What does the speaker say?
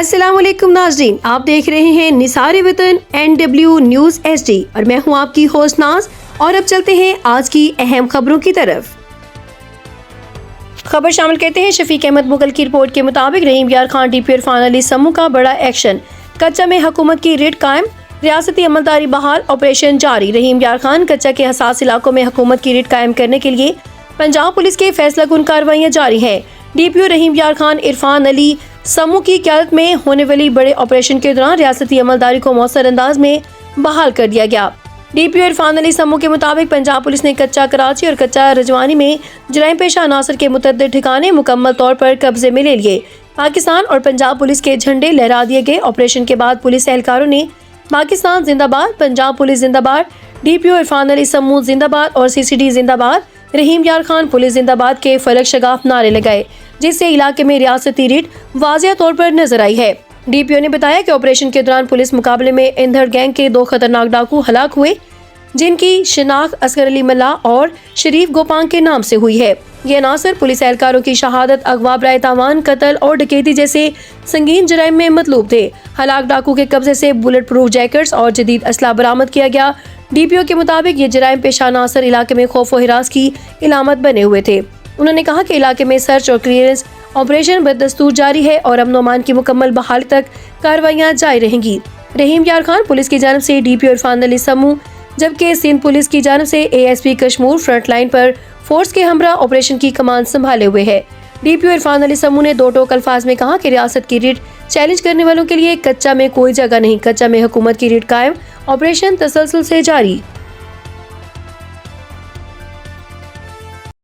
अस्सलाम वालेकुम नाज़रीन, आप देख रहे हैं निसार वतन NW न्यूज़ HD और मैं हूं आपकी होस्ट नाज। और अब चलते हैं आज की अहम खबरों की तरफ। खबर शामिल करते हैं शफीक अहमद मुगल की रिपोर्ट के मुताबिक रहीम यार खान DPO इरफान अली समू का बड़ा एक्शन, कच्चा में हुकूमत की रिट कायम, रियासती अमलदारी बहाल, ऑपरेशन जारी। रहीम यार खान कच्चा के हसास इलाकों में हुकूमत की रिट कायम करने के लिए पंजाब पुलिस के फैसला कुन कार्रवाइयाँ जारी हैं। DPO रहीम यार खान इरफान अली समूह की क़यादत में होने वाली बड़े ऑपरेशन के दौरान रियासती अमलदारी को मौसर अंदाज में बहाल कर दिया गया। DPO इरफान अली समूह के मुताबिक पंजाब पुलिस ने कच्चा कराची और कच्चा रजवानी में जराइम पेशा अनासर के मुतअद्दिद ठिकाने मुकम्मल तौर पर कब्जे में ले लिए। पाकिस्तान और पंजाब पुलिस के झंडे लहरा दिए गए। ऑपरेशन के बाद पुलिस एहलकारों ने पाकिस्तान जिंदाबाद, पंजाब पुलिस जिंदाबाद, DPO इरफान अली समूह जिंदाबाद और CCD जिंदाबाद, रहीम यार खान पुलिस जिंदाबाद के फलक शगाफ नारे लगाए, जिससे इलाके में रियासती रीट वाज़िया तौर पर नजर आई है। DPO ने बताया कि ऑपरेशन के दौरान पुलिस मुकाबले में इंधर गैंग के 2 खतरनाक डाकू हलाक हुए, जिनकी शिनाख्त असगर अली मल्लाह और शरीफ गोपांग के नाम से हुई है। ये अनासर पुलिस एहलकारों की शहादत, अगवा, बराए तावान, कत्ल और डकैती जैसे संगीन जराइम में मतलूब थे। हलाक डाकू के कब्जे से बुलेट प्रूफ जैकेट्स और जदीद असला बरामद किया गया। DPO के मुताबिक ये जराइम पेशा अनासर इलाके में खौफ व हिरास की इलामत बने हुए थे। उन्होंने कहा कि इलाके में सर्च और क्लियरेंस ऑपरेशन बदस्तूर जारी है और अमन अमान की मुकम्मल बहाली तक कार्रवाइयाँ जारी रहेंगी। रहीम यार खान पुलिस की जानिब से DPO इरफान अली समूह, जबकि सिंध पुलिस की जानिब से ASP कश्मीर फ्रंट लाइन पर फोर्स के हमरा ऑपरेशन की कमान संभाले हुए है। DPO इरफान अली समूह ने 2 टोक अल्फाज में कहा कि रियासत की रीट चैलेंज करने वालों के लिए कच्चा में कोई जगह नहीं, कच्चा में हुकूमत की रीट कायम, ऑपरेशन तसलसल से जारी।